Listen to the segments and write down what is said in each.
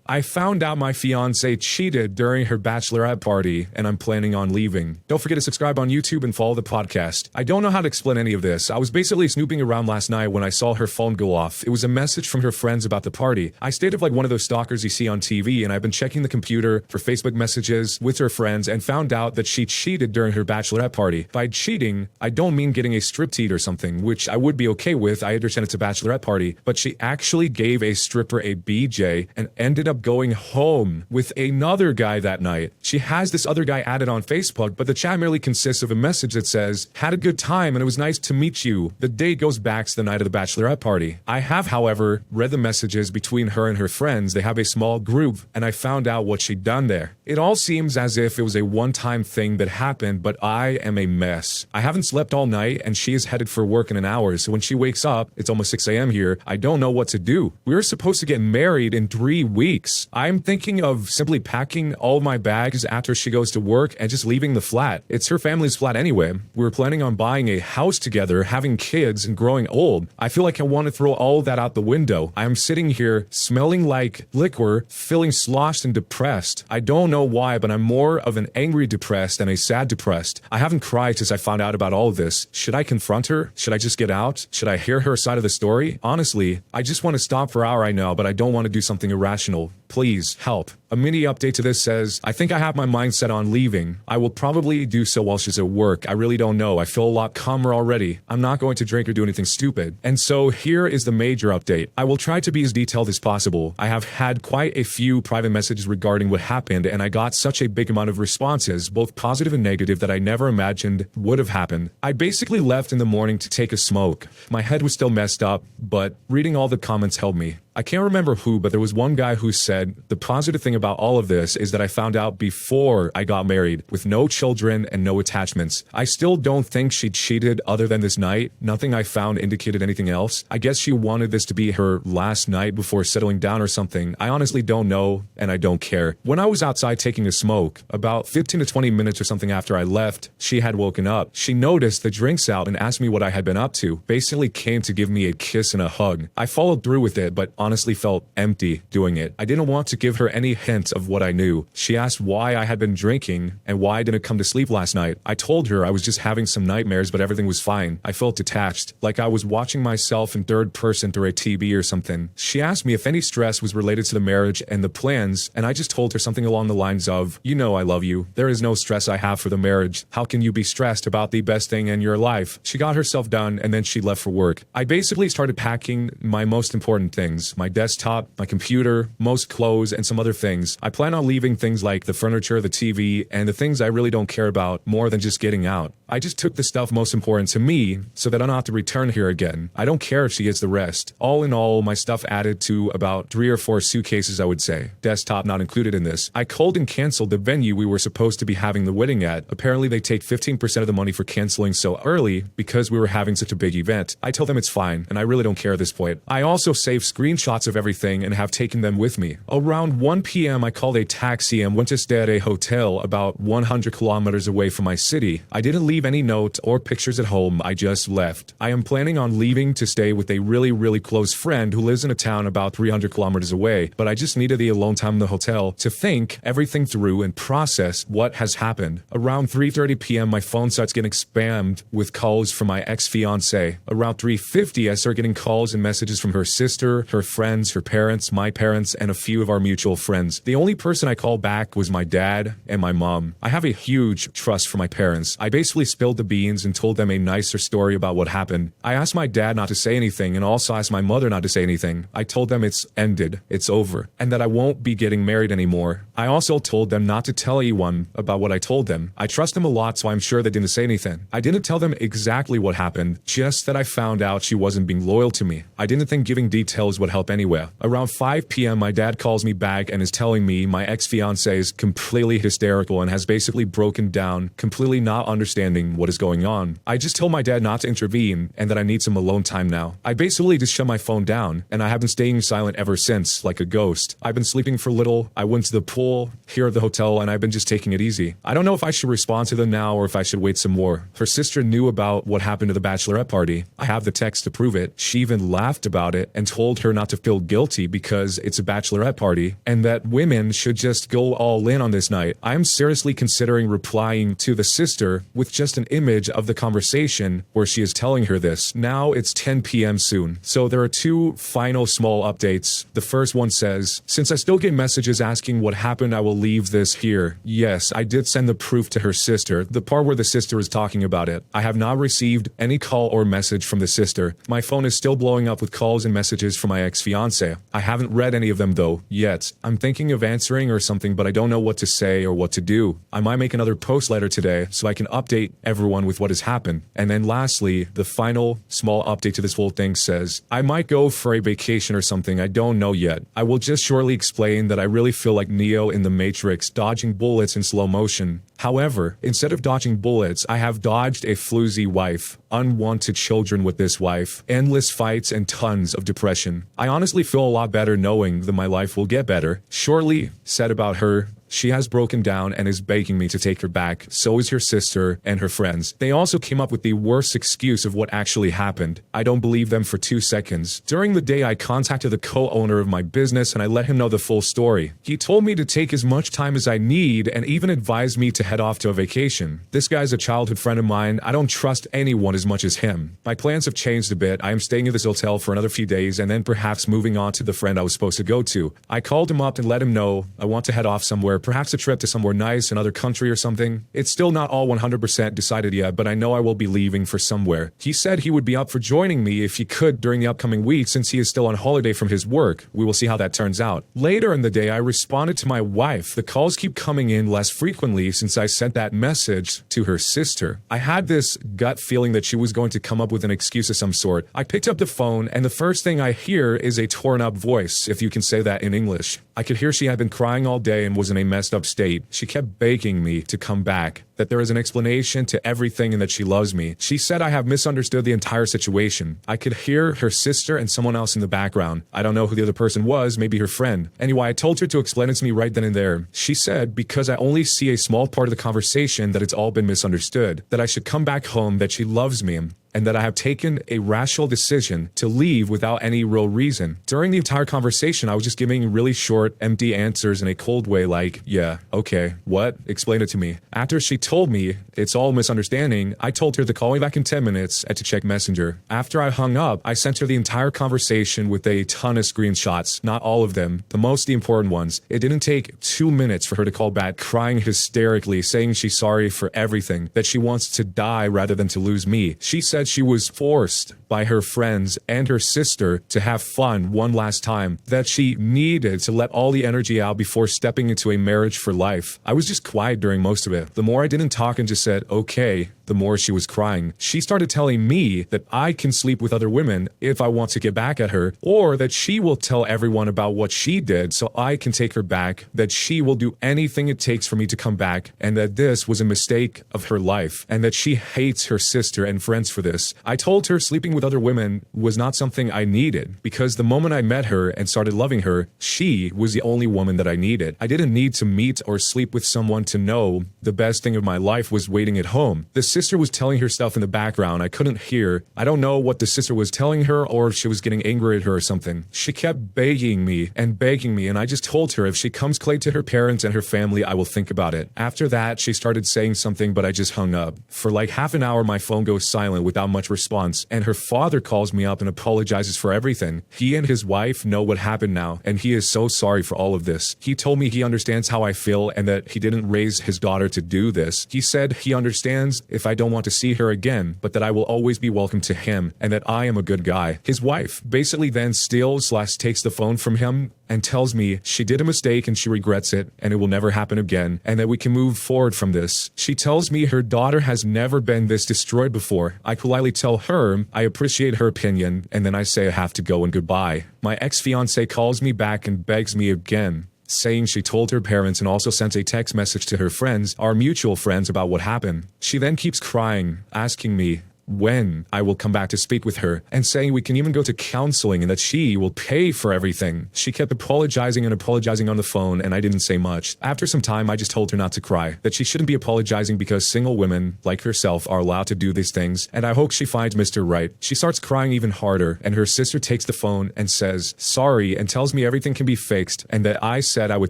I found out my fiancée cheated during her bachelorette party, and I'm planning on leaving. Don't forget to subscribe on YouTube and follow the podcast. I don't know how to explain any of this. I was basically snooping around last night when I saw her phone go off. It was a message from her friends about the party. I stayed up like one of those stalkers you see on TV, and I've been checking the computer for Facebook messages with her friends and found out that she cheated during her bachelorette party. By cheating, I don't mean getting a striptease or something, which I would be okay with. I understand it's a bachelorette party, but she actually gave a stripper a BJ and ended up going home with another guy that night. She has this other guy added on Facebook, but the chat merely consists of a message that says, "Had a good time and it was nice to meet you." The date goes back to the night of the bachelorette party. I have, however, read the messages between her and her friends. They have a small group, and I found out what she'd done there. It all seems as if it was a one-time thing that happened, but I am a mess. I haven't slept all night, and she is headed for work in an hour, so when she wakes up, it's almost 6 a.m. here, I don't know what to do. We were supposed to get married in 3 weeks. I'm thinking of simply packing all my bags after she goes to work and just leaving the flat. It's her family's flat anyway. We were planning on buying a house together, having kids, and growing old. I feel like I want to throw all that out the window. I am sitting here smelling like liquor, feeling sloshed and depressed. I don't know why, but I'm more of an angry depressed than a sad depressed. I haven't cried since I found out about all of this. Should I confront her? Should I just get out? Should I hear her side of the story? Honestly, I just want to stop for an hour right now, but I don't want to do something irrational. Please, help. A mini update to this says, I think I have my mind set on leaving. I will probably do so while she's at work. I really don't know. I feel a lot calmer already. I'm not going to drink or do anything stupid. And so here is the major update. I will try to be as detailed as possible. I have had quite a few private messages regarding what happened, and I got such a big amount of responses, both positive and negative, that I never imagined would have happened. I basically left in the morning to take a smoke. My head was still messed up, but reading all the comments helped me. I can't remember who, but there was one guy who said, the positive thing about all of this is that I found out before I got married, with no children and no attachments. I still don't think she cheated other than this night. Nothing I found indicated anything else. I guess she wanted this to be her last night before settling down or something. I honestly don't know, and I don't care. When I was outside taking a smoke, about 15 to 20 minutes or something after I left, she had woken up. She noticed the drinks out and asked me what I had been up to. Basically came to give me a kiss and a hug. I followed through with it, but honestly felt empty doing it. I didn't want to give her any hint of what I knew. She asked why I had been drinking and why I didn't come to sleep last night. I told her I was just having some nightmares, but everything was fine. I felt detached, like I was watching myself in third person through a TV or something. She asked me if any stress was related to the marriage and the plans, and I just told her something along the lines of, "You know I love you. There is no stress I have for the marriage. How can you be stressed about the best thing in your life?" She got herself done, and then she left for work. I basically started packing my most important things, my desktop, my computer, most clothes, and some other things. I plan on leaving things like the furniture, the TV, and the things I really don't care about more than just getting out. I just took the stuff most important to me so that I don't have to return here again. I don't care if she gets the rest. All in all, my stuff added to about 3 or 4 suitcases, I would say. Desktop not included in this. I called and canceled the venue we were supposed to be having the wedding at. Apparently they take 15% of the money for canceling so early because we were having such a big event. I told them it's fine, and I really don't care at this point. I also saved screenshots of everything and have taken them with me. Around 1 p.m. I called a taxi and went to stay at a hotel about 100 kilometers away from my city. I didn't leave any note or pictures at home. I just left. I am planning on leaving to stay with a really close friend who lives in a town about 300 kilometers away, but I just needed the alone time in the hotel to think everything through and process what has happened. Around 3:30 p.m. my phone starts getting spammed with calls from my ex-fiancée. Around 3:50 I start getting calls and messages from her sister, her friends, her parents, my parents, and a few of our mutual friends. The only person I called back was my dad and my mom. I have a huge trust for my parents. I basically spilled the beans and told them a nicer story about what happened. I asked my dad not to say anything and also asked my mother not to say anything. I told them it's ended, it's over, and that I won't be getting married anymore. I also told them not to tell anyone about what I told them. I trust them a lot, so I'm sure they didn't say anything. I didn't tell them exactly what happened, just that I found out she wasn't being loyal to me. I didn't think giving details would help anyway. Around 5 p.m. my dad calls me back and is telling me my ex-fiancée is completely hysterical and has basically broken down, completely not understanding what is going on. I just told my dad not to intervene and that I need some alone time now. I basically just shut my phone down, and I have been staying silent ever since, like a ghost. I've been sleeping for little, I went to the pool full here at the hotel and I've been just taking it easy. I don't know if I should respond to them now or if I should wait some more. Her sister knew about what happened to the bachelorette party. I have the text to prove it. She even laughed about it and told her not to feel guilty because it's a bachelorette party and that women should just go all in on this night. I'm seriously considering replying to the sister with just an image of the conversation where she is telling her this. Now it's 10 p.m. soon. So there are two final small updates. The first one says, since I still get messages asking what happened, I will leave this here. Yes, I did send the proof to her sister, the part where the sister is talking about it. I have not received any call or message from the sister. My phone is still blowing up with calls and messages from my ex-fiancé. I haven't read any of them though, yet. I'm thinking of answering or something, but I don't know what to say or what to do. I might make another post later today so I can update everyone with what has happened. And then lastly, the final small update to this whole thing says, I might go for a vacation or something, I don't know yet. I will just shortly explain that I really feel like Neo in the Matrix dodging bullets in slow motion. However, instead of dodging bullets, I have dodged a floozy wife, unwanted children with this wife, endless fights and tons of depression. I honestly feel a lot better knowing that my life will get better. Shortly said about her, she has broken down and is begging me to take her back. So is her sister and her friends. They also came up with the worst excuse of what actually happened. I don't believe them for 2 seconds. During the day, I contacted the co-owner of my business and I let him know the full story. He told me to take as much time as I need and even advised me to head off to a vacation. This guy's a childhood friend of mine. I don't trust anyone as much as him. My plans have changed a bit. I am staying at this hotel for another few days and then perhaps moving on to the friend I was supposed to go to. I called him up and let him know I want to head off somewhere, perhaps a trip to somewhere nice, another country or something. It's still not all 100% decided yet, but I know I will be leaving for somewhere. He said he would be up for joining me if he could during the upcoming week since he is still on holiday from his work. We will see how that turns out. Later in the day, I responded to my wife. The calls keep coming in less frequently since I sent that message to her sister. I had this gut feeling that she was going to come up with an excuse of some sort. I picked up the phone and the first thing I hear is a torn up voice, if you can say that in English. I could hear she had been crying all day and was in a messed up state. She kept begging me to come back, that there is an explanation to everything and that she loves me. She said I have misunderstood the entire situation. I could hear her sister and someone else in the background. I don't know who the other person was, maybe her friend. Anyway, I told her to explain it to me right then and there. She said because I only see a small part of the conversation that it's all been misunderstood, that I should come back home, that she loves me, and that I have taken a rational decision to leave without any real reason. During the entire conversation, I was just giving really short, empty answers in a cold way like, yeah, okay, what? Explain it to me. After she told me it's all misunderstanding, I told her to call me back in 10 minutes and to check Messenger. After I hung up, I sent her the entire conversation with a ton of screenshots, not all of them, the important ones. It didn't take 2 minutes for her to call back, crying hysterically, saying she's sorry for everything, that she wants to die rather than to lose me. She said she was forced by her friends and her sister to have fun one last time, that she needed to let all the energy out before stepping into a marriage for life. I was just quiet during most of it. The more I didn't talk and just said, okay, the more she was crying. She started telling me that I can sleep with other women if I want to get back at her, or that she will tell everyone about what she did so I can take her back, that she will do anything it takes for me to come back, and that this was a mistake of her life, and that she hates her sister and friends for this. I told her sleeping with other women was not something I needed, because the moment I met her and started loving her, she was the only woman that I needed. I didn't need to meet or sleep with someone to know the best thing of my life was waiting at home. The sister was telling her stuff in the background. I couldn't hear. I don't know what the sister was telling her or if she was getting angry at her or something. She kept begging me, and I just told her if she comes clean to her parents and her family, I will think about it. After that, she started saying something, but I just hung up. For like half an hour, my phone goes silent without much response, and her father calls me up and apologizes for everything. He and his wife know what happened now, and he is so sorry for all of this. He told me he understands how I feel and that he didn't raise his daughter to do this. He said he understands if I don't want to see her again, but that I will always be welcome to him and that I am a good guy. His wife basically then steals/takes the phone from him and tells me she did a mistake and she regrets it and it will never happen again and that we can move forward from this. She tells me her daughter has never been this destroyed before. I politely tell her I appreciate her opinion and then I say I have to go and goodbye. My ex-fiancé calls me back and begs me again, saying she told her parents and also sent a text message to her friends, our mutual friends, about what happened. She then keeps crying, asking me, when I will come back to speak with her, and saying we can even go to counseling and that she will pay for everything. She kept apologizing and apologizing on the phone, and I didn't say much. After some time, I just told her not to cry, that she shouldn't be apologizing because single women, like herself, are allowed to do these things, and I hope she finds Mr. Right. She starts crying even harder, and her sister takes the phone and says sorry and tells me everything can be fixed, and that I said I would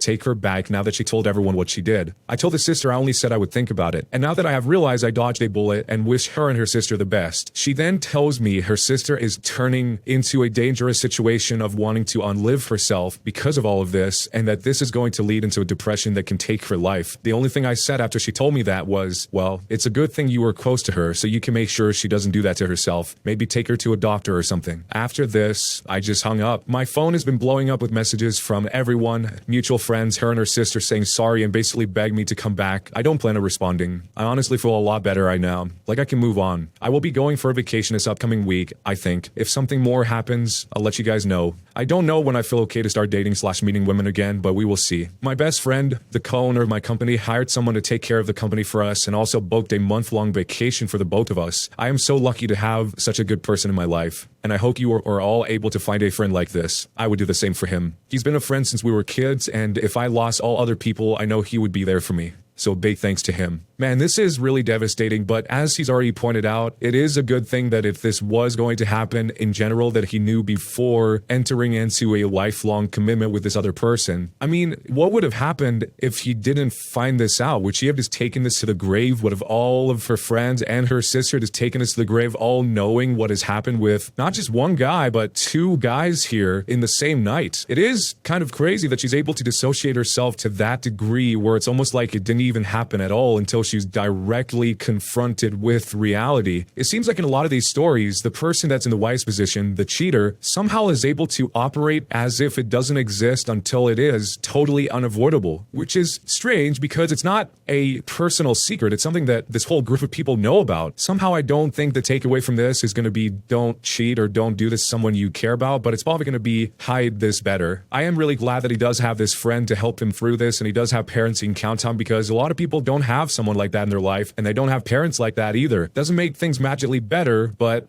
take her back now that she told everyone what she did. I told the sister I only said I would think about it, and now that I have realized I dodged a bullet and wish her and her sister the best. She then tells me her sister is turning into a dangerous situation of wanting to unlive herself because of all of this, and that this is going to lead into a depression that can take her life. The only thing I said after she told me that was, well, it's a good thing you were close to her so you can make sure she doesn't do that to herself. Maybe take her to a doctor or something. After this, I just hung up. My phone has been blowing up with messages from everyone, mutual friends, her and her sister saying sorry and basically begged me to come back. I don't plan on responding. I honestly feel a lot better right now. Like I can move on. I will be going for a vacation this upcoming week, I think. If something more happens, I'll let you guys know. I don't know when I feel okay to start dating/meeting women again, but we will see. My best friend, the co-owner of my company, hired someone to take care of the company for us and also booked a month-long vacation for the both of us. I am so lucky to have such a good person in my life, and I hope you are all able to find a friend like this. I would do the same for him. He's been a friend since we were kids, and if I lost all other people, I know he would be there for me. So big thanks to him. Man, this is really devastating, but as he's already pointed out, it is a good thing that if this was going to happen in general, that he knew before entering into a lifelong commitment with this other person. I mean, what would have happened if he didn't find this out? Would she have just taken this to the grave? Would have all of her friends and her sister just taken this to the grave, all knowing what has happened with not just one guy, but two guys here in the same night? It is kind of crazy that she's able to dissociate herself to that degree where it's almost like it didn't even happen at all until she's directly confronted with reality. It seems like in a lot of these stories, the person that's in the wife's position, the cheater, somehow is able to operate as if it doesn't exist until it is totally unavoidable, which is strange because it's not a personal secret. It's something that this whole group of people know about. Somehow I don't think the takeaway from this is going to be don't cheat or don't do this to someone you care about, but it's probably going to be hide this better. I am really glad that he does have this friend to help him through this, and he does have parents he can count on, because a lot of people don't have someone like that in their life, and they don't have parents like that either. Doesn't make things magically better, but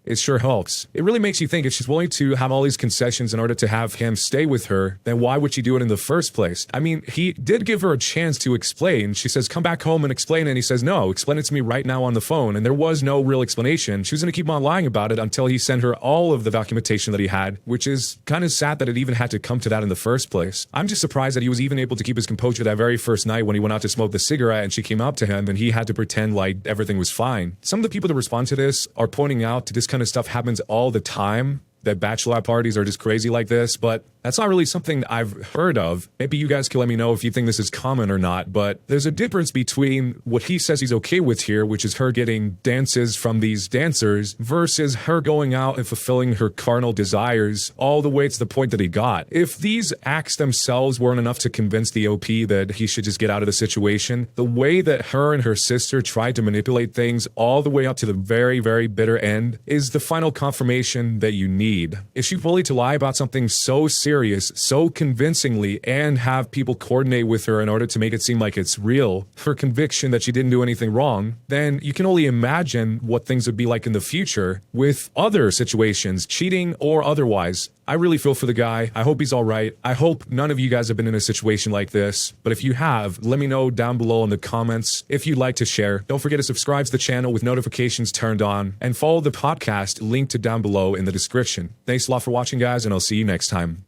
it sure helps. It really makes you think if she's willing to have all these concessions in order to have him stay with her, then why would she do it in the first place? I mean, he did give her a chance to explain. She says, come back home and explain it. And he says, no, explain it to me right now on the phone. And there was no real explanation. She was going to keep on lying about it until he sent her all of the documentation that he had, which is kind of sad that it even had to come to that in the first place. I'm just surprised that he was even able to keep his composure that very first night when he went out to smoke the cigarette and she came up to him and he had to pretend like everything was fine. Some of the people that respond to this are pointing out that this kind of stuff happens all the time, that bachelorette parties are just crazy like this, but that's not really something I've heard of. Maybe you guys can let me know if you think this is common or not, but there's a difference between what he says he's okay with here, which is her getting dances from these dancers, versus her going out and fulfilling her carnal desires all the way to the point that he got. If these acts themselves weren't enough to convince the OP that he should just get out of the situation, the way that her and her sister tried to manipulate things all the way up to the very, very bitter end is the final confirmation that you need. If she's willing to lie about something so serious, so convincingly, and have people coordinate with her in order to make it seem like it's real, her conviction that she didn't do anything wrong, then you can only imagine what things would be like in the future with other situations, cheating or otherwise. I really feel for the guy. I hope he's all right. I hope none of you guys have been in a situation like this, but if you have, let me know down below in the comments if you'd like to share. Don't forget to subscribe to the channel with notifications turned on, and follow the podcast linked to down below in the description. Thanks a lot for watching, guys, and I'll see you next time.